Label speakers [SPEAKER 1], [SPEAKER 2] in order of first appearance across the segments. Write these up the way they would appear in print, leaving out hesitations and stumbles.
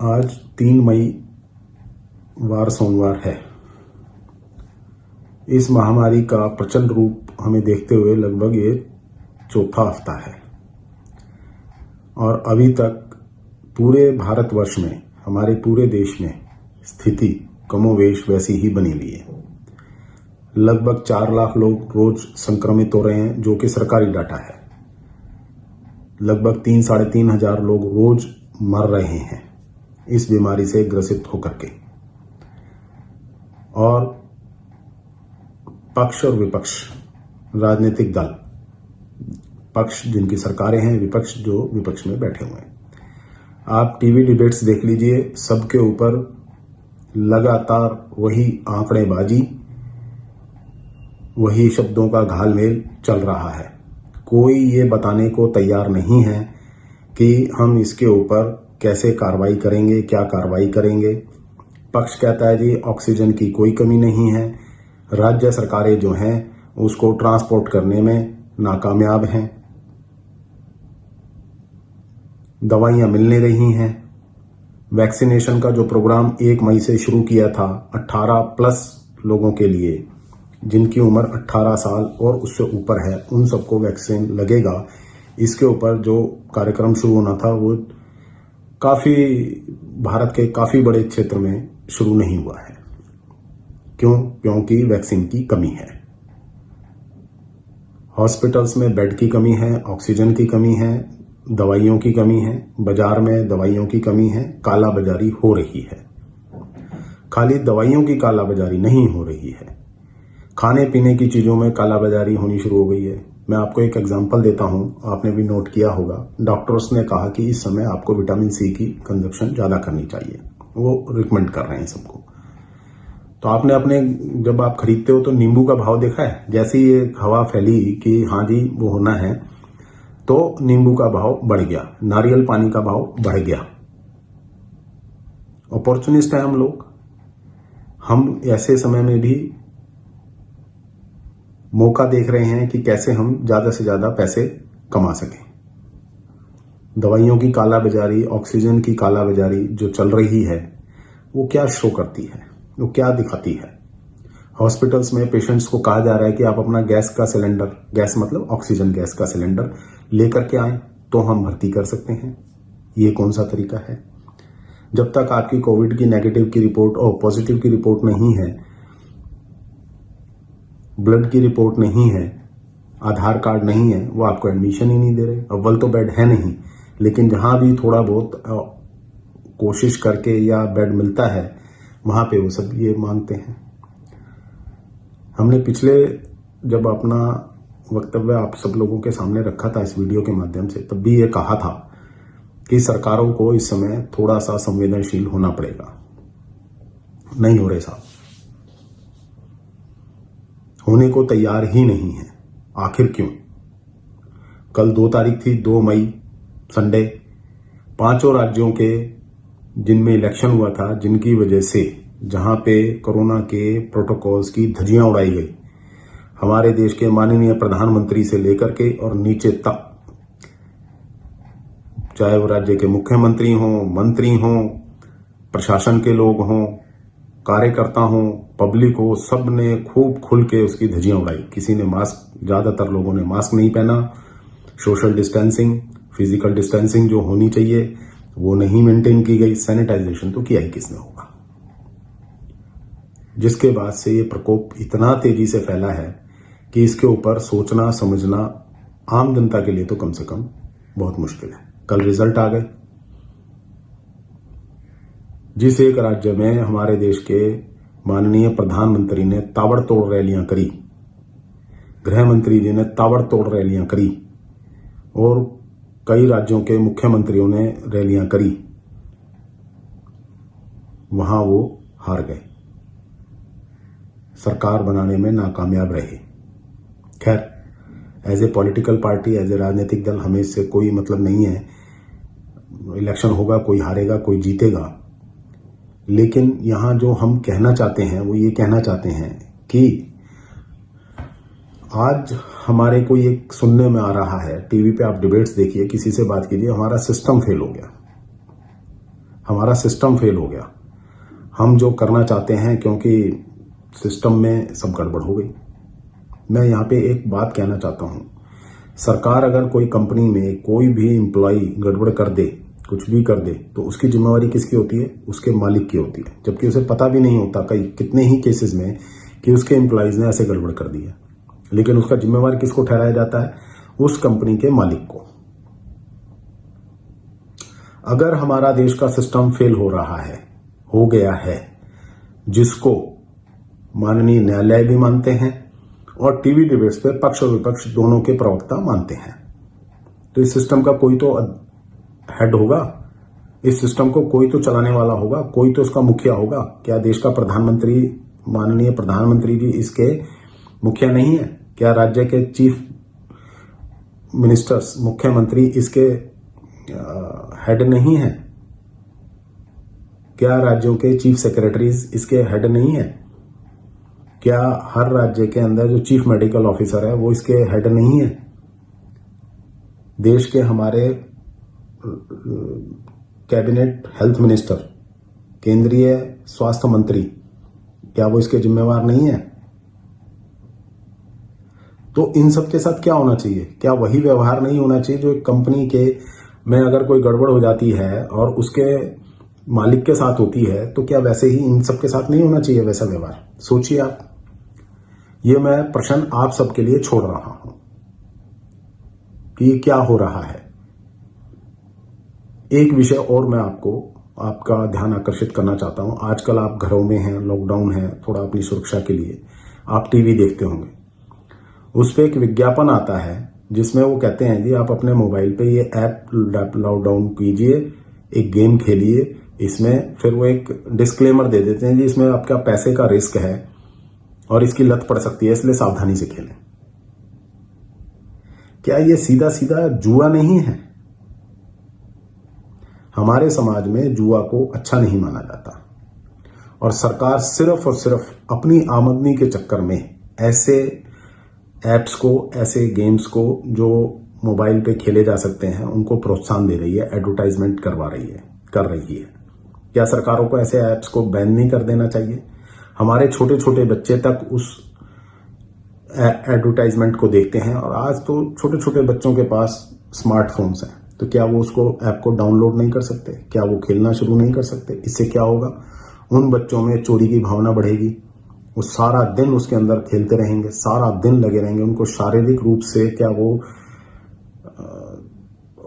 [SPEAKER 1] आज 3 मई वार सोमवार है। इस महामारी का प्रचंड रूप हमें देखते हुए लगभग ये चौथा हफ्ता है और अभी तक पूरे भारतवर्ष में, हमारे पूरे देश में स्थिति कमोवेश वैसी ही बनी हुई है। लगभग 4 लाख लोग रोज संक्रमित हो रहे हैं, जो कि सरकारी डाटा है। लगभग 3-3.5 हजार लोग रोज मर रहे हैं इस बीमारी से ग्रसित होकर के। और पक्ष और विपक्ष, राजनीतिक दल, पक्ष जिनकी सरकारें हैं, विपक्ष जो विपक्ष में बैठे हुए हैं। आप टीवी डिबेट्स देख लीजिए, सबके ऊपर लगातार वही आंकड़ेबाजी, वही शब्दों का घालमेल चल रहा है। कोई ये बताने को तैयार नहीं है कि हम इसके ऊपर कैसे कार्रवाई करेंगे, क्या कार्रवाई करेंगे। पक्ष कहता है जी ऑक्सीजन की कोई कमी नहीं है, राज्य सरकारें जो हैं उसको ट्रांसपोर्ट करने में नाकामयाब हैं, दवाइयां मिल नहीं रही हैं। वैक्सीनेशन का जो प्रोग्राम 1 मई से शुरू किया था 18+ लोगों के लिए, जिनकी उम्र 18 साल और उससे ऊपर है, उन सबको वैक्सीन लगेगा। इसके ऊपर जो कार्यक्रम शुरू होना था वो भारत के काफी बड़े क्षेत्र में शुरू नहीं हुआ है। क्योंकि वैक्सीन की कमी है, हॉस्पिटल्स में बेड की कमी है, ऑक्सीजन की कमी है, दवाइयों की कमी है, बाजार में दवाइयों की कमी है, कालाबाजारी हो रही है। खाली दवाइयों की कालाबाजारी नहीं हो रही है, खाने पीने की चीजों में कालाबाजारी होनी शुरू हो गई है। मैं आपको एक एग्जांपल देता हूं, आपने भी नोट किया होगा। डॉक्टर्स ने कहा कि इस समय आपको विटामिन सी की कंजप्शन ज्यादा करनी चाहिए, वो रिकमेंड कर रहे हैं सबको। तो आपने जब आप खरीदते हो तो नींबू का भाव देखा है? जैसे ही ये हवा फैली कि हाँ जी वो होना है, तो नींबू का भाव बढ़ गया, नारियल पानी का भाव बढ़ गया। अपॉर्चुनिस्ट है हम लोग। हम ऐसे समय में भी मौका देख रहे हैं कि कैसे हम ज्यादा से ज्यादा पैसे कमा सकें। दवाइयों की कालाबाजारी, ऑक्सीजन की कालाबाजारी जो चल रही है, वो क्या शो करती है, वो क्या दिखाती है? हॉस्पिटल्स में पेशेंट्स को कहा जा रहा है कि आप अपना गैस का सिलेंडर, गैस मतलब ऑक्सीजन गैस का सिलेंडर लेकर के आए तो हम भर्ती कर सकते हैं। ये कौन सा तरीका है? जब तक आपकी कोविड की नेगेटिव की रिपोर्ट और पॉजिटिव की रिपोर्ट नहीं है, ब्लड की रिपोर्ट नहीं है, आधार कार्ड नहीं है, वो आपको एडमिशन ही नहीं दे रहे। अव्वल तो बेड है नहीं, लेकिन जहां भी थोड़ा बहुत कोशिश करके या बेड मिलता है, वहां पे वो सब ये मांगते हैं। हमने पिछले जब अपना वक्तव्य आप सब लोगों के सामने रखा था इस वीडियो के माध्यम से, तब भी ये कहा था कि सरकारों को इस समय थोड़ा सा संवेदनशील होना पड़ेगा। नहीं हो रहे साहब, होने को तैयार ही नहीं है। आखिर क्यों? कल 2 तारीख थी, 2 मई, संडे। 5 राज्यों के जिनमें इलेक्शन हुआ था, जिनकी वजह से जहां पे कोरोना के प्रोटोकॉल्स की धज्जियां उड़ाई गई, हमारे देश के माननीय प्रधानमंत्री से लेकर के और नीचे तक, चाहे वो राज्य के मुख्यमंत्री हों, मंत्री हों, प्रशासन के लोग हों, कार्यकर्ता हों, पब्लिक हो, सब ने खूब खुल के उसकी धज्जियां उड़ाई। किसी ने मास्क, ज्यादातर लोगों ने मास्क नहीं पहना, सोशल डिस्टेंसिंग, फिजिकल डिस्टेंसिंग जो होनी चाहिए वो नहीं मेंटेन की गई, सैनिटाइजेशन तो किया ही किसने होगा। जिसके बाद से ये प्रकोप इतना तेजी से फैला है कि इसके ऊपर सोचना समझना आम जनता के लिए तो कम से कम बहुत मुश्किल है। कल रिजल्ट आ गए। जिस एक राज्य में हमारे देश के माननीय प्रधानमंत्री ने ताबड़तोड़ रैलियां करी, गृह मंत्री जी ने ताबड़तोड़ रैलियां करी और कई राज्यों के मुख्यमंत्रियों ने रैलियां करी, वहां वो हार गए, सरकार बनाने में नाकामयाब रहे। खैर, as a political party, as a राजनीतिक दल, हमें इससे कोई मतलब नहीं है। इलेक्शन होगा, कोई हारेगा, कोई जीतेगा। लेकिन यहां जो हम कहना चाहते हैं वो ये कहना चाहते हैं कि आज हमारे को ये सुनने में आ रहा है, टीवी पे आप डिबेट्स देखिए, किसी से बात कीजिए, हमारा सिस्टम फेल हो गया। हमारा सिस्टम फेल हो गया। हम जो करना चाहते हैं, क्योंकि सिस्टम में सब गड़बड़ हो गई। मैं यहाँ पे एक बात कहना चाहता हूँ, सरकार अगर कोई कंपनी में कोई भी एम्प्लॉय गड़बड़ कर दे, कुछ भी कर दे, तो उसकी जिम्मेवारी किसकी होती है? उसके मालिक की होती है, जबकि उसे पता भी नहीं होता कई कितने ही केसेस में कि उसके एम्प्लॉयज ने ऐसे गड़बड़ कर दी है। लेकिन उसका जिम्मेवार किसको ठहराया जाता है? उस कंपनी के मालिक को। अगर हमारा देश का सिस्टम फेल हो रहा है, हो गया है, जिसको माननीय न्यायालय भी मानते हैं और टीवी डिबेट्स पे पक्ष और विपक्ष दोनों के प्रवक्ता मानते हैं, तो इस सिस्टम का कोई तो हेड होगा, इस सिस्टम को कोई तो चलाने वाला होगा, कोई तो इसका मुखिया होगा। क्या देश का प्रधानमंत्री, माननीय प्रधानमंत्री जी इसके मुखिया नहीं है? क्या राज्य के चीफ मिनिस्टर्स, मुख्यमंत्री इसके हेड नहीं है? क्या राज्यों के चीफ सेक्रेटरीज इसके हेड नहीं है? क्या हर राज्य के अंदर जो चीफ मेडिकल ऑफिसर है वो इसके हेड नहीं है? देश के हमारे कैबिनेट हेल्थ मिनिस्टर, केंद्रीय स्वास्थ्य मंत्री, क्या वो इसके जिम्मेवार नहीं है? तो इन सब के साथ क्या होना चाहिए? क्या वही व्यवहार नहीं होना चाहिए जो एक कंपनी के में अगर कोई गड़बड़ हो जाती है और उसके मालिक के साथ होती है, तो क्या वैसे ही इन सब के साथ नहीं होना चाहिए वैसा व्यवहार? सोचिए आप। ये मैं प्रश्न आप सबके लिए छोड़ रहा हूं कि क्या हो रहा है। एक विषय और मैं आपका ध्यान आकर्षित करना चाहता हूं। आजकल आप घरों में हैं, लॉकडाउन है, थोड़ा अपनी सुरक्षा के लिए आप टीवी देखते होंगे। उस पर एक विज्ञापन आता है जिसमें वो कहते हैं जी आप अपने मोबाइल पे ये ऐप डाउनलोड कीजिए, एक गेम खेलिए, इसमें फिर वो एक डिस्क्लेमर दे देते हैं जी इसमें आपका पैसे का रिस्क है और इसकी लत पड़ सकती है, इसलिए सावधानी से खेलें। क्या ये सीधा सीधा जुआ नहीं है? हमारे समाज में जुआ को अच्छा नहीं माना जाता और सरकार सिर्फ और सिर्फ अपनी आमदनी के चक्कर में ऐसे ऐप्स को, ऐसे गेम्स को जो मोबाइल पे खेले जा सकते हैं उनको प्रोत्साहन दे रही है, एडवर्टाइजमेंट कर रही है। क्या सरकारों को ऐसे ऐप्स को बैन नहीं कर देना चाहिए? हमारे छोटे छोटे बच्चे तक उस एडवर्टाइजमेंट को देखते हैं और आज तो छोटे छोटे बच्चों के पास स्मार्टफोन्स हैं, तो क्या वो उसको ऐप को डाउनलोड नहीं कर सकते? क्या वो खेलना शुरू नहीं कर सकते? इससे क्या होगा? उन बच्चों में चोरी की भावना बढ़ेगी, वो सारा दिन उसके अंदर खेलते रहेंगे, सारा दिन लगे रहेंगे। उनको शारीरिक रूप से क्या वो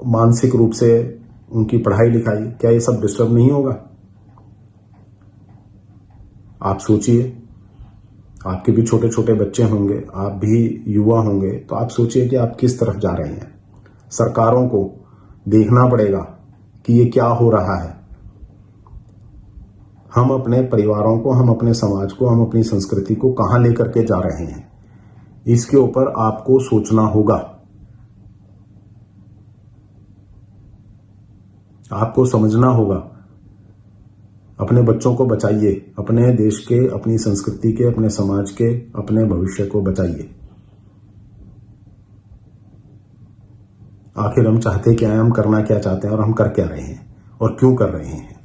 [SPEAKER 1] मानसिक रूप से उनकी पढ़ाई लिखाई, क्या ये सब डिस्टर्ब नहीं होगा? आप सोचिए, आपके भी छोटे छोटे बच्चे होंगे, आप भी युवा होंगे, तो आप सोचिए कि आप किस तरफ जा रहे हैं। सरकारों को देखना पड़ेगा कि ये क्या हो रहा है। हम अपने परिवारों को, हम अपने समाज को, हम अपनी संस्कृति को कहां लेकर के जा रहे हैं, इसके ऊपर आपको सोचना होगा। आपको समझना होगा। अपने बच्चों को बचाइए, अपने देश के, अपनी संस्कृति के, अपने समाज के, अपने भविष्य को बचाइए। आखिर हम चाहते क्या हैं, हम करना क्या चाहते हैं और हम कर क्या रहे हैं और क्यों कर रहे हैं?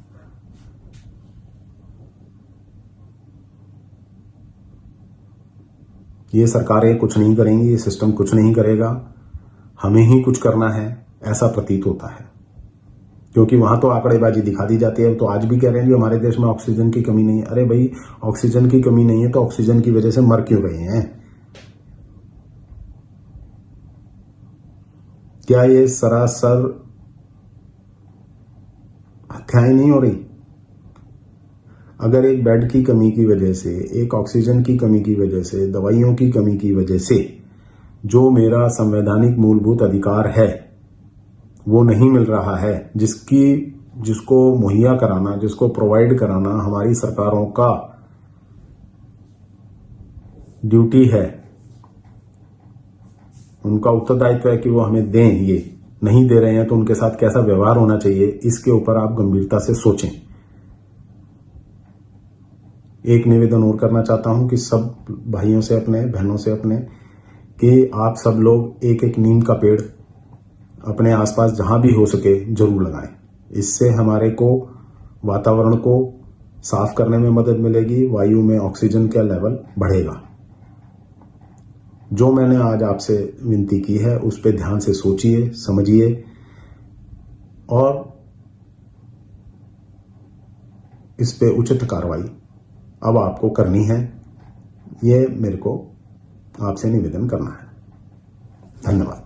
[SPEAKER 1] ये सरकारें कुछ नहीं करेंगी, ये सिस्टम कुछ नहीं करेगा, हमें ही कुछ करना है, ऐसा प्रतीत होता है। क्योंकि वहां तो आंकड़ेबाजी दिखा दी जाती है। तो आज भी कह रहे हैं कि हमारे देश में ऑक्सीजन की कमी नहीं है। अरे भाई, ऑक्सीजन की कमी नहीं है तो ऑक्सीजन की वजह से मर क्यों रहे हैं? क्या ये सरासर हत्याएं नहीं हो रही? अगर एक बेड की कमी की वजह से, एक ऑक्सीजन की कमी की वजह से, दवाइयों की कमी की वजह से जो मेरा संवैधानिक मूलभूत अधिकार है वो नहीं मिल रहा है, जिसको मुहैया कराना, जिसको प्रोवाइड कराना हमारी सरकारों का ड्यूटी है, उनका उत्तरदायित्व है कि वो हमें दें, ये नहीं दे रहे हैं तो उनके साथ कैसा व्यवहार होना चाहिए, इसके ऊपर आप गंभीरता से सोचें। एक निवेदन और करना चाहता हूं कि सब भाइयों से अपने, बहनों से अपने, कि आप सब लोग एक एक नीम का पेड़ अपने आसपास जहां भी हो सके जरूर लगाएं। इससे हमारे को वातावरण को साफ करने में मदद मिलेगी, वायु में ऑक्सीजन का लेवल बढ़ेगा। जो मैंने आज आपसे विनती की है उस पर ध्यान से सोचिए, समझिए और इस पे उचित कार्रवाई अब आपको करनी है। ये मेरे को आपसे निवेदन करना है। धन्यवाद।